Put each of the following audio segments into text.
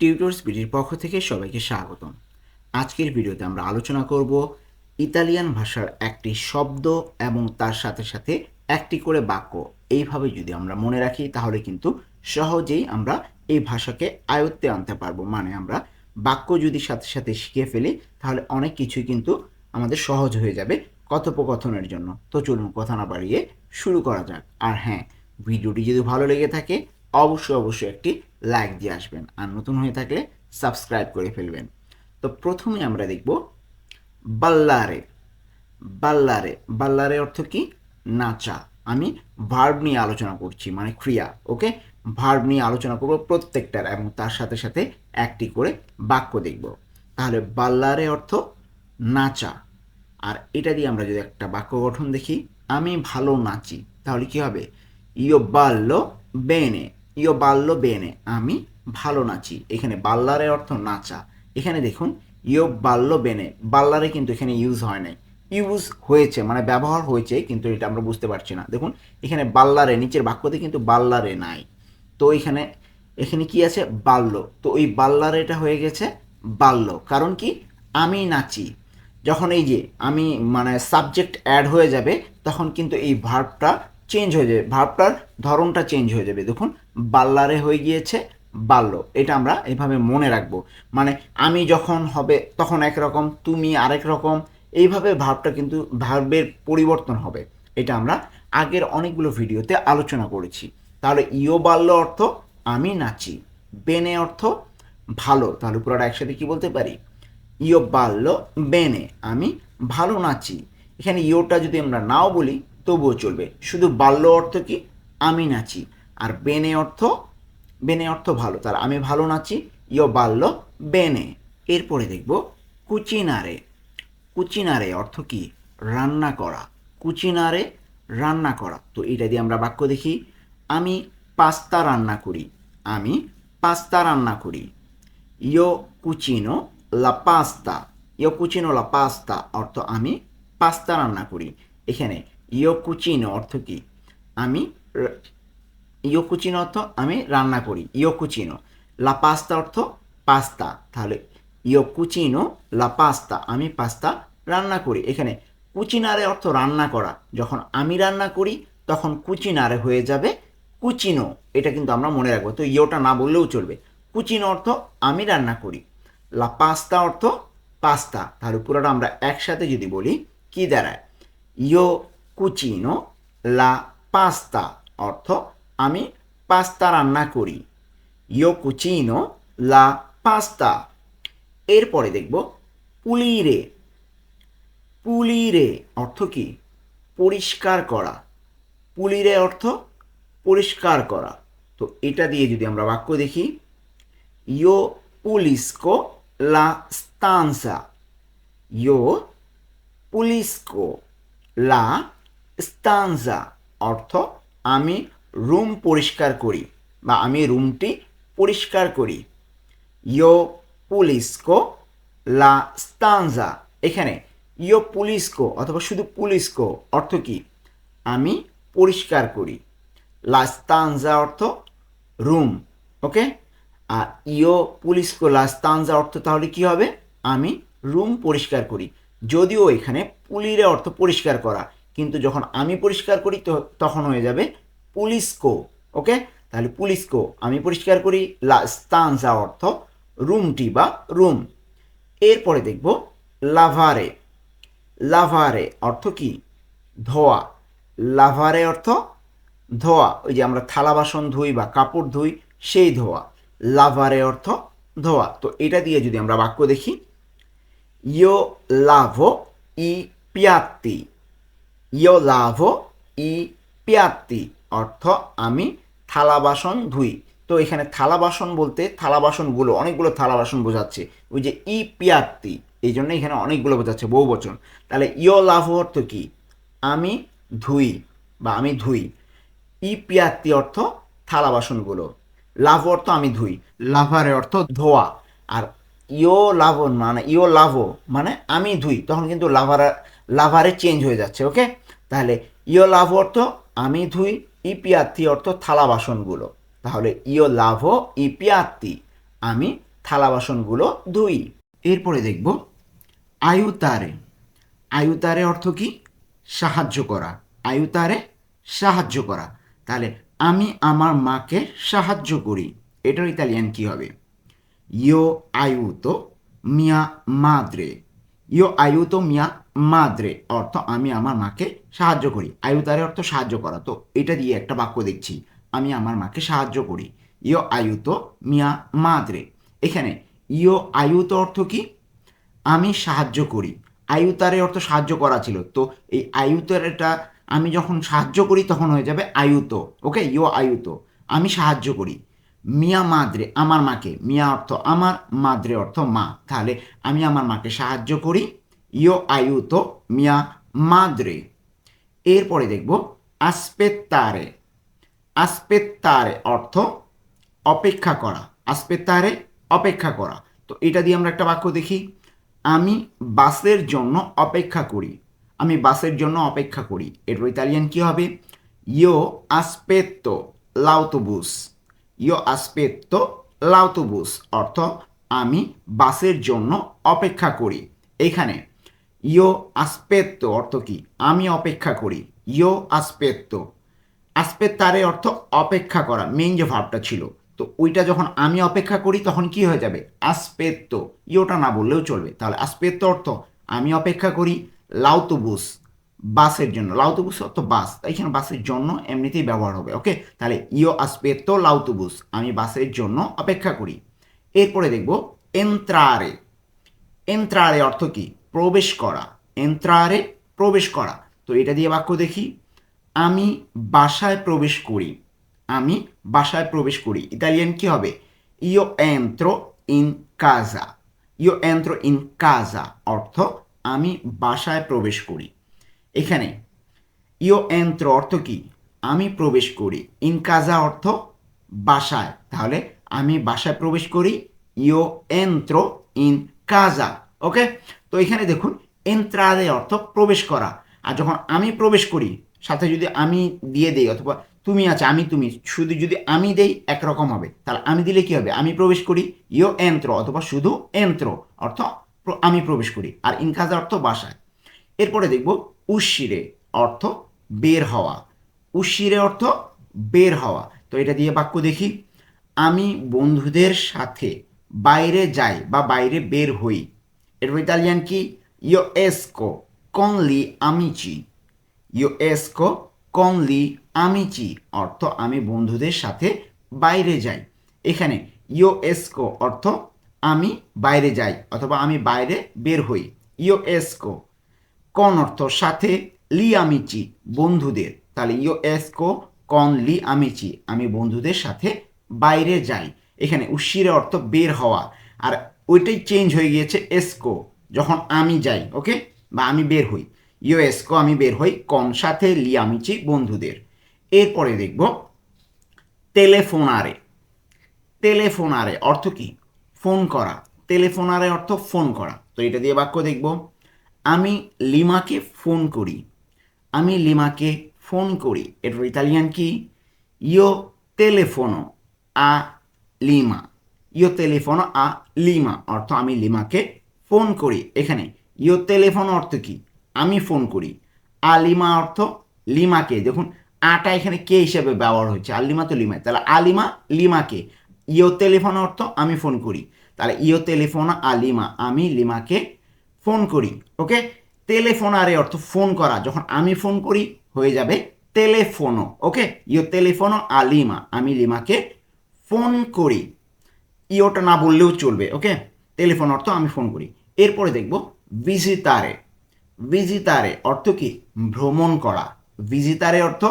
Tutors বিডির পক্ষ থেকে সবাইকে স্বাগতম। আজকের ভিডিওতে আমরা আলোচনা করব ইতালিয়ান ভাষার একটি শব্দ এবং তার সাথে সাথে একটি করে বাক্য। এইভাবে যদি আমরা মনে রাখি তাহলে কিন্তু সহজেই আমরা এই ভাষাকে আয়ত্তে আনতে পারবো। মানে আমরা বাক্য যদি সাথে সাথে শিখে ফেলি তাহলে অনেক কিছুই কিন্তু আমাদের সহজ হয়ে যাবে কথোপকথনের জন্য। তো চলুন কথা না বাড়িয়ে শুরু করা যাক। আর হ্যাঁ, ভিডিওটি যদি ভালো লেগে থাকে অবশ্যই একটি লাইক দিয়ে আসবেন, আর নতুন হয়ে থাকলে সাবস্ক্রাইব করে ফেলবেন। তো প্রথমে আমরা দেখব বাল্লারে। বাল্লারে বাল্লারে অর্থ কি? নাচা। আমি ভার্ব নিয়ে আলোচনা করছি, মানে ক্রিয়া। ওকে, ভার্ব নিয়ে আলোচনা করব প্রত্যেকটার, এবং তার সাথে সাথে একটি করে বাক্য দেখব। তাহলে বাল্লারে অর্থ নাচা। আর এটা দিয়ে আমরা যদি একটা বাক্য গঠন দেখি, আমি ভালো নাচি, তাহলে কি হবে? ইয়ো বাল্লো বেনে। ইয়ো বাল্লো বেনে, আমি ভালো নাচি। এখানে বাল্লারে অর্থ নাচা। এখানে দেখুন ইয়ো বাল্লো বেনে, বাল্লারে কিন্তু এখানে ইউজ হয় নাই, ইউজ হয়েছে মানে ব্যবহার হয়েছে, কিন্তু এটা আমরা বুঝতে পারছি না। দেখুন এখানে বাল্লারে, নিচের বাক্যতে কিন্তু বাল্লারে নাই। তো এখানে এখানে কি আছে? বাল্য। তো ওই বাল্লারেটা হয়ে গেছে বাল্য। কারণ কি? আমি নাচি। যখন এই যে আমি মানে সাবজেক্ট অ্যাড হয়ে যাবে তখন কিন্তু এই ভার্বটা চেঞ্জ হয়ে যাবে, ভার্বটার ধরনটা চেঞ্জ হয়ে যাবে। দেখুন বাল্লারে হয়ে গিয়েছে বাল্য। এটা আমরা এভাবে মনে রাখবো। মানে আমি যখন হবে তখন একরকম, তুমি আরেক রকম, এইভাবে ভার্বটা কিন্তু ভার্বের পরিবর্তন হবে। এটা আমরা আগের অনেকগুলো ভিডিওতে আলোচনা করেছি। তাহলে ইও বাল্য অর্থ আমি নাচি, বেনে অর্থ ভালো। তাহলে পুরোটা একসাথে কি বলতে পারি? ইও বাল্লো বেনে, আমি ভালো নাচি। এখানে ইওটা যদি আমরা নাও বলি তবুও চলবে। শুধু বাল্য অর্থ কি? আমি নাচি। আর বেনে অর্থ ভালো। তার আমি ভালো নাচি, ইও বাল্লো বেনে। এরপরে দেখব কুচিনারে। কুচিনারে অর্থ কি? রান্না করা। কুচিনারে রান্না করা। তো এটা দিয়ে আমরা বাক্য দেখি, আমি পাস্তা রান্না করি। আমি পাস্তা রান্না করি। ইয়ো কুচিনো লা পাস্তা। ইয়ো কুচিনো লা পাস্তা অর্থ আমি পাস্তা রান্না করি। এখানে ইয়ো কুচিনো অর্থ কি? আমি ইয়ো কুচিনো অর্থ আমি রান্না করি, ইয়ো কুচিনো। লা পাস্তা অর্থ পাস্তা। তাহলে ইয়ো কুচিনো লা পাস্তা, আমি পাস্তা রান্না করি। এখানে কুচিনারে অর্থ রান্না করা। যখন আমি রান্না করি তখন কুচিনারে হয়ে যাবে কুচিনো। এটা কিন্তু আমরা মনে রাখবো। তো ইয়োটা না বললেও চলবে। কুচিনো অর্থ আমি রান্না করি। লা পাস্তা অর্থ পাস্তা। তাহলে পুরোটা আমরা একসাথে যদি বলি কি দাঁড়ায়? ইয়ো কুচিনো লা পাস্তা অর্থ আমি পাস্তা রান্না করি। ইয়ো কুচিনো লা পাস্তা। এরপরে দেখব পুলিরে। পুলিরে অর্থ কি? পরিষ্কার করা। পুলিরে অর্থ পরিষ্কার করা। তো এটা দিয়ে যদি আমরা বাক্য দেখি, ইয়ো পুলিস্কো লা স্তানসা। ইয়ো পুলিস্কো লা স্তানজা অর্থ আমি রুম পরিষ্কার করি, বা আমি রুমটি পরিষ্কার করি। ইয়ো পুলিস্কো লা স্তানজা। এখানে ইয়ো পুলিস্কো অথবা শুধু পুলিস্কো অর্থ কি? আমি পরিষ্কার করি। লা স্তানজা অর্থ রুম। ওকে, আর ইয়ো পুলিস্কো লা স্তানজা অর্থ তাহলে কি হবে? আমি রুম পরিষ্কার করি। যদিও এখানে পুলিরে অর্থ পরিষ্কার করা, কিন্তু যখন আমি পরিষ্কার করি তো তখন হয়ে যাবে পুলিস্কো। ওকে, তাহলে পুলিস্কো আমি পরিষ্কার করি, লা স্তানজা অর্থ রুমটি বা রুম। এরপরে দেখব লাভারে। লাভারে অর্থ কি? ধোয়া। লাভারে অর্থ ধোয়া। ওই যে আমরা থালা বাসন ধুই বা কাপড় ধুই সেই ধোয়া। লাভারে অর্থ ধোয়া। তো এটা দিয়ে যদি আমরা বাক্য দেখি, ইয়ো লাভো ই পিয়াত্তি। ইয়ো লাভো ই পিয়াত্তি অর্থ আমি থালা বাসন ধুই। তো এখানে থালা বাসন বলতে থালা বাসনগুলো, অনেকগুলো থালা বাসন বোঝাচ্ছে। ওই যে ই পিয়াত্তি, এই জন্য এখানে অনেকগুলো বোঝাচ্ছে, বহু বচন। তাহলে ইয়ো লাভো অর্থ কি? আমি ধুই বা আমি ধুই। ই পিয়াত্তি অর্থ থালা বাসনগুলো। লাভো অর্থ আমি ধুই। লাভারে অর্থ ধোয়া। আর ইও লাভন মানে ইও লাভো মানে আমি ধুই, তখন কিন্তু লাভারে চেঞ্জ হয়ে যাচ্ছে। ওকে, তাহলে ইও লাভো অর্থ আমি ধুই, ই পিয়াত্তি অর্থ থালা বাসনগুলো। তাহলে ইও লাভো ই পিয়াত্তি, আমি থালা বাসনগুলো ধুই। এরপরে দেখব আয়ুতারে। আয়ুতারে অর্থ কি? সাহায্য করা। আয়ুতারে সাহায্য করা। তাহলে আমি আমার মাকে সাহায্য করি, এটার ইতালিয়ান কি হবে? ইয়ো আয়ুতো মিয়া মাদ্রে। ইয়ো আয়ুতো মিয়া মাদ্রে অর্থ আমি আমার মাকে সাহায্য করি। আয়ুতারে অর্থ সাহায্য করা। তো এটা দিয়ে একটা বাক্য দেখছি, আমি আমার মাকে সাহায্য করি। ইয়ো আয়ুতো মিয়া মাদ্রে। এখানে ইয়ো আয়ুতো অর্থ কি? আমি সাহায্য করি। আয়ুতারে অর্থ সাহায্য করা ছিল, তো এই আয়ুতারেটা আমি যখন সাহায্য করি তখন হয়ে যাবে আয়ুতো। ওকে, ইয়ো আয়ুতো, আমি সাহায্য করি। মিয়া মাদ্রে, আমার মাকে। মিয়া অর্থ আমার, মাদ্রে অর্থ মা। তাহলে আমি আমার মাকে সাহায্য করি। ইয়ো আয়ুতো মিয়া মাদ্রে। এরপরে দেখব আসপেত্তারে। আসপেত্তারে অর্থ অপেক্ষা করা। আসপেত্তারে অপেক্ষা করা। তো এটা দিয়ে আমরা একটা বাক্য দেখি, আমি বাসের জন্য অপেক্ষা করি। আমি বাসের জন্য অপেক্ষা করি, এর ইতালিয়ান কি হবে? ইয়ো আস্পেত্তো লাউটোবুস। ইয়ো আস্পেত্তো লাউটোবুস অর্থ আমি বাসের জন্য অপেক্ষা করি। এখানে ইয়ো আস্পেত্তো অর্থ কি? আমি অপেক্ষা করি। ইয়ো আস্পেত্তো, আসপেত্তারে অর্থ অপেক্ষা করা, মেইন যে ভার্বটা ছিল। তো ওইটা যখন আমি অপেক্ষা করি তখন কি হয়ে যাবে? আসপেত্তো। ইয়োটা না বললেও চলবে। তাহলে আসপেত্তো অর্থ আমি অপেক্ষা করি। লাউটোবুস বাসের জন্য, লাউটোবুস অর্থ বাস, তাই এখানে বাসের জন্য এমনিতেই ব্যবহার হবে। ওকে, তাহলে ইয়ো আসপেত্তো লাউটোবুস, আমি বাসের জন্য অপেক্ষা করি। এরপরে দেখব এন্ত্রারে। এন্ত্রারে অর্থ কি? প্রবেশ করা। এন্ত্রারে প্রবেশ করা। তো এটা দিয়ে বাক্য দেখি, আমি বাসায় প্রবেশ করি। আমি বাসায় প্রবেশ করি, ইতালিয়ান কি হবে? ইয়ো এন্ত্রো ইন কাজা। ইয়ো এন্ত্রো ইন কাজা অর্থ আমি বাসায় প্রবেশ করি। এখানে ইয়ো এন্ত্রো অর্থ কি? আমি প্রবেশ করি। ইন কাজা অর্থ বাসায়। তাহলে আমি বাসায় প্রবেশ করি। ইয়ো এন্ত্রো ইন কাজা। ওকে, তো এখানে দেখুন এন্ত্রারে অর্থ প্রবেশ করা। আর যখন আমি প্রবেশ করি সাথে যদি আমি দিয়ে দেই, অথবা তুমি আছে আমি তুমি, শুধু যদি আমি দেই একরকম হবে। তাহলে আমি দিলে কি হবে? আমি প্রবেশ করি। ইয়ো এন্ত্রো অথবা শুধু এন্ত্রো অর্থ আমি প্রবেশ করি। আর ইনকাজা অর্থ বাসায়। এরপরে দেখব উশিরে অর্থ বের হওয়া। উশিরে অর্থ বের হওয়া। তো এটা দিয়ে বাক্য দেখি, আমি বন্ধুদের সাথে বাইরে যাই বা বাইরে বের হই। এর ইতালিয়ান কি? ইয়ো এসকো con gli amici। ইয়ো এসকো con gli amici অর্থ আমি বন্ধুদের সাথে বাইরে যাই। এখানে ইয়ো এসকো অর্থ আমি বাইরে যাই অথবা আমি বাইরে বের হই। ইয়ো এসকো কন অর্থ সাথে, লি আমিচি বন্ধুদের। তাহলে ইয়ো এসকো কন লি আমিচি, আমি বন্ধুদের সাথে বাইরে যাই। এখানে উশিরে অর্থ বের হওয়া, আর ওইটাই চেঞ্জ হয়ে গিয়েছে এসকো যখন আমি যাই। ওকে, বা আমি বের হই। ইয়ো এসকো আমি বের হই, কন সাথে, লি আমিচি বন্ধুদের। এরপরে দেখব টেলেফোনারে। টেলেফোনারে অর্থ কি? ফোন করা। টেলেফোনারে অর্থ ফোন করা। তো এটা দিয়ে বাক্য দেখব, আমি লিমাকে ফোন করি। আমি লিমাকে ফোন করি। এটার ইতালিয়ান কি? ইয়ো টেলেফোনো আ লিমা। ইয়ো টেলিফোনো আ লিমা অর্থ আমি লিমাকে ফোন করি। এখানে ইয়ো টেলিফোন অর্থ কি? আমি ফোন করি। আ লিমা অর্থ লিমাকে। দেখুন আটা এখানে কে হিসেবে ব্যবহার হচ্ছে, আলিমা তো লিমায়, তাহলে আলিমা লিমাকে। ইয়ো টেলিফোন অর্থ আমি ফোন করি। তাহলে ইয়ো টেলিফোনো আ লিমা, আমি লিমাকে ফোন করি। ওকে, টেলেফোনারে অর্থ ফোন করা। যখন আমি ফোন করি হয়ে যাবে টেলেফোনো। ওকে, ইয়ো টেলিফোনো আ লিমা, আমি লিমাকে ফোন করি। ইওটা না বললেও চলবে। ওকে, টেলিফোন অর্থ আমি ফোন করি। এরপরে দেখব ভিজিতারে। ভিজিতারে অর্থ কি? ভ্রমণ করা। ভিজিতারে অর্থ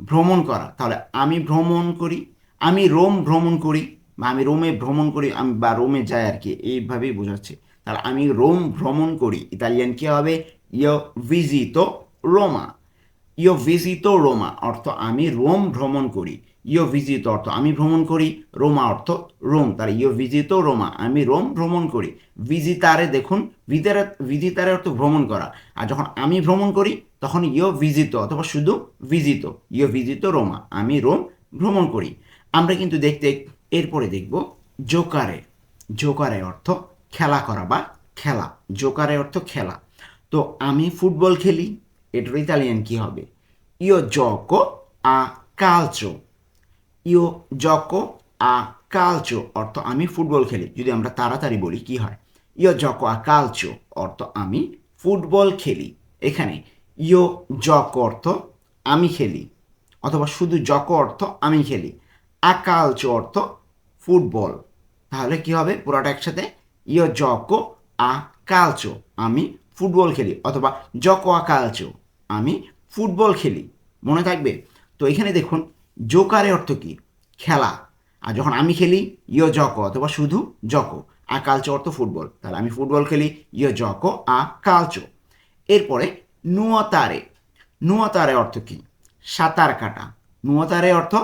ভ্রমণ করা। তাহলে আমি ভ্রমণ করি, আমি রোম ভ্রমণ করি, বা আমি রোমে ভ্রমণ করি, আমি বা রোমে যাই আর কি, এইভাবেই বোঝাচ্ছে। তাহলে আমি রোম ভ্রমণ করি, ইতালিয়ান কি হবে? ইয়ো ভিজিতো রোমা। ইয়ো ভিজিতো রোমা অর্থ আমি রোম ভ্রমণ করি। ইয়ো ভিজিতো অর্থ আমি ভ্রমণ করি, রোমা অর্থ রোম। তাহলে ইয়ো ভিজিতো রোমা, আমি রোম ভ্রমণ করি। ভিজিতারে দেখুন, ভিজিতারে অর্থ ভ্রমণ করা। আর যখন আমি ভ্রমণ করি তখন ইয়ো ভিজিতো অথবা শুধু ভিজিতো, ইয়ো ভিজিতো রোমা, আমি রোম ভ্রমণ করি। আমরা কিন্তু দেখতে এরপরে দেখব জোকারে। জোকারে অর্থ খেলা করা বা খেলা, জোকারে অর্থ খেলা। তো আমি ফুটবল খেলি, এটার ইতালিয়ান কি হবে? ইও জোকো আ কালচো। ইও জোকো আ কালচো অর্থ আমি ফুটবল খেলি। যদি আমরা তাড়াতাড়ি বলি কি হয়? ইও জোকো আ কালচো অর্থ আমি ফুটবল খেলি। এখানে ইও জোকো অর্থ আমি খেলি, অথবা শুধু জোকো অর্থ আমি খেলি, আ কালচো অর্থ ফুটবল। তাহলে কি হবে পুরোটা একসাথে? ইও জোকো আ কালচো আমি ফুটবল খেলি, অথবা জোকো আ কালচো আমি ফুটবল খেলি। মনে থাকবে? তো এখানে দেখুন জোকারে অর্থ কি? খেলা। আর যখন আমি খেলি ইও জোকো অথবা শুধু জোকো, আ কালচো অর্থ ফুটবল, তাহলে আমি ফুটবল খেলি, ইও জোকো আ কালচো। এরপরে নুয়োতারে। নুয়োতারে অর্থ কি? সাঁতার কাটা। নুয়োতারে অর্থ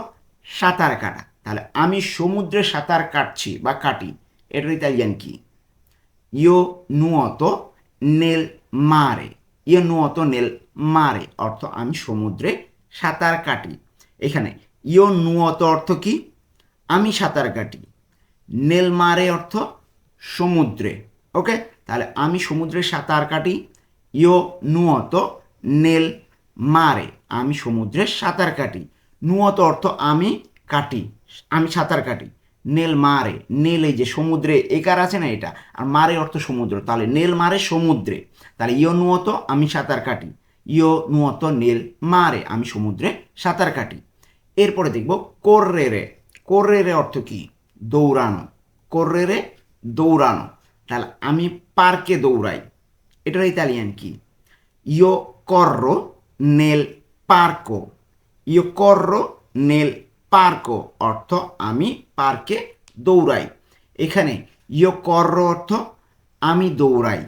সাঁতার কাটা। তাহলে আমি সমুদ্রে সাঁতার কাটছি বা কাটি, এটার ইতালিয়ান কি? ইও নুয়োতো নেল মারে। ইও নুয়োতো নেল মারে অর্থ আমি সমুদ্রে সাঁতার কাটি। এখানে ইও নুয়োতো অর্থ কি? আমি সাঁতার কাটি। নেল মারে অর্থ সমুদ্রে। ওকে, তাহলে আমি সমুদ্রে সাঁতার কাটি, ইও নুয়োতো নেল মারে আমি সমুদ্রে সাঁতার কাটি। নুয়োতো অর্থ আমি কাটি, আমি সাঁতার কাটি। নেল মারে, নেল এই যে সমুদ্রে একার আছে না এটা, আর মারে অর্থ সমুদ্র, তাহলে নেল মারে সমুদ্রে। তাহলে ইও নুয়োতো আমি সাঁতার কাটি, ইও নুয়োতো নেল মারে আমি সমুদ্রে সাঁতার কাটি। এরপরে দেখব কোর্রেরে। কোর্রেরে অর্থ কি? দৌড়ানো। কোর্রেরে দৌড়ানো। তাহলে আমি পার্কে দৌড়াই, এটার ইতালিয়ান কি? ইও কর্রো নেল পার্কো। ইও কর্রো নেল পার্কো অর্থ আমি পার্কে দৌড়াই। এখানে ইও কর্রো অর্থ আমি দৌড়াই,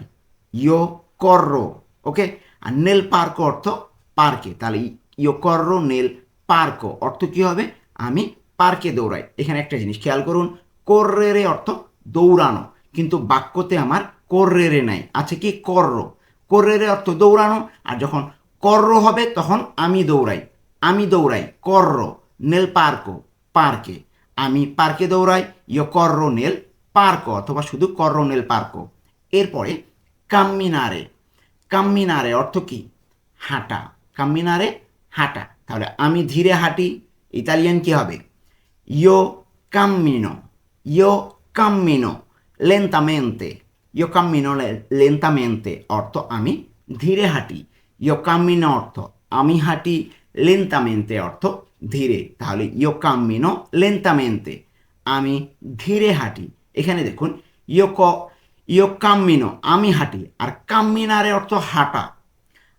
ইও কর্রো। ওকে, আর নেল পার্কো অর্থ পার্কে, তাহলে ইও কর্রো নেল পার্কো অর্থ কি হবে? আমি পার্কে দৌড়াই। এখানে একটা জিনিস খেয়াল করুন, কোর্রেরে অর্থ দৌড়ানো, কিন্তু বাক্যতে আমার কোর্রেরে নাই, আছে কি? কর্রো। কোর্রেরে অর্থ দৌড়ানো, আর যখন কর্রো হবে তখন আমি দৌড়াই। আমি দৌড়াই কর্রো নেল পার্কো, পার্কে। আমি পার্কে দৌড়াই, ইয় কর্রো নেল পার্কো, অথবা শুধু কর্রো নেল পার্কো। এরপরে কাম্মিনারে। কাম্মিনারে অর্থ কি? হাঁটা। কাম্মিনারে হাঁটা। তাহলে আমি ধীরে হাঁটি, ইতালিয়ান কি হবে? ইও কাম্মিনো। ইও কাম্মিনো লেন্তামেন্তে। ইও কাম্মিনো লেন্তামেন্তে অর্থ আমি ধীরে হাঁটি। ইও কাম্মিনো অর্থ আমি হাঁটি, লেন্তামেন্তে অর্থ ধীরে। তাহলে ইও কাম্মিনো লেন্তামেন্তে আমি ধীরে হাঁটি। এখানে দেখুন ইও কাম্মিনো আমি হাঁটি, আর কাম্মিনারে অর্থ হাঁটা।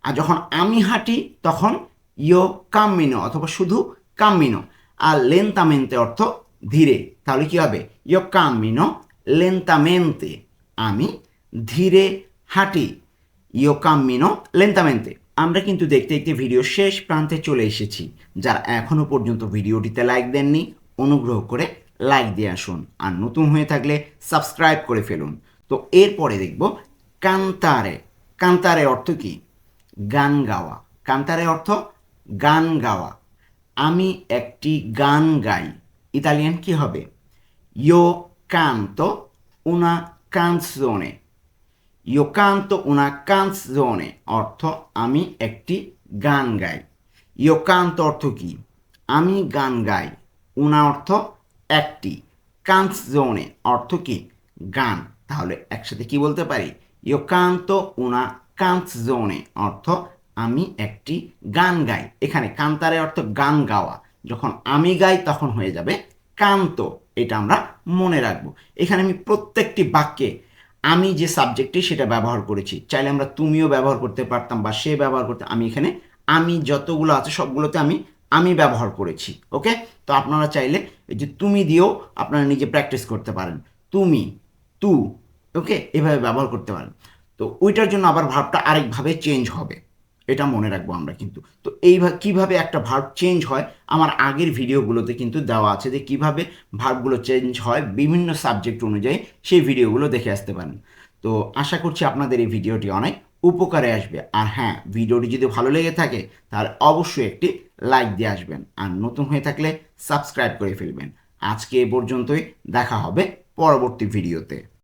আর যখন আমি হাঁটি তখন ইও কাম্মিনো অথবা শুধু কাম্মিনো, আর লেন্তামেন্তে অর্থ ধীরে। তাহলে কি হবে? ইও কাম্মিনো লেন্তামেন্তে আমি ধীরে হাঁটি, ইও কাম্মিনো লেন্তামেন্তে। আমরা কিন্তু দেখতে দেখতে ভিডিও শেষ প্রান্তে চলে এসেছি। যারা এখনো পর্যন্ত ভিডিওটিতে লাইক দেননি, অনুগ্রহ করে লাইক দিয়ে আসুন, আর নতুন হয়ে থাকলে সাবস্ক্রাইব করে ফেলুন। তো এরপরে দেখব কান্তারে। কান্তারে অর্থ কি? গান গাওয়া। কান্তারে অর্থ গান গাওয়া। আমি একটি গান গাই, ইতালিয়ান কি হবে? ইও canto una canzone। ইও canto una canzone অর্থ আমি একটি গান গাই। ইও canto অর্থ কি? আমি গান গাই। una অর্থ একটি, canzone অর্থ কি? গান। তাহলে একসাথে কি বলতে পারি? ইও canto una canzone অর্থ আমি একটি গান গাই। এখানে কান্তারে অর্থ গান গাওয়া, যখন আমি গাই তখন হয়ে যাবে কান্ত। এটা আমরা মনে রাখবো। এখানে আমি প্রত্যেকটি বাক্যে আমি যে সাবজেক্টটি সেটা ব্যবহার করেছি, চাইলে আমরা তুমিও ব্যবহার করতে পারতাম বা সে ব্যবহার করতে। আমি এখানে আমি যতগুলো আছে সবগুলোতে আমি ব্যবহার করেছি। ওকে, তো আপনারা চাইলে এই যে তুমি দিয়েও আপনারা নিজে প্র্যাকটিস করতে পারেন। তুমি, তু, ওকে, এভাবে ব্যবহার করতে পারেন। তো ওইটার জন্য আবার ভার্বটা আরেকভাবে চেঞ্জ হবে, এটা মনে রাখবো আমরা কিন্তু। তো এইভাবে কীভাবে একটা ভার্ব চেঞ্জ হয় আমার আগের ভিডিওগুলোতে কিন্তু দেওয়া আছে, যে কীভাবে ভার্বগুলো চেঞ্জ হয় বিভিন্ন সাবজেক্ট অনুযায়ী, সেই ভিডিওগুলো দেখে আসতে পারেন। তো আশা করছি আপনাদের এই ভিডিওটি অনেক উপকারে আসবে। আর হ্যাঁ, ভিডিওটি যদি ভালো লেগে থাকে তাহলে অবশ্যই একটি লাইক দিয়ে আসবেন, আর নতুন হয়ে থাকলে সাবস্ক্রাইব করে ফেলবেন। আজকে এ পর্যন্তই, দেখা হবে পরবর্তী ভিডিওতে।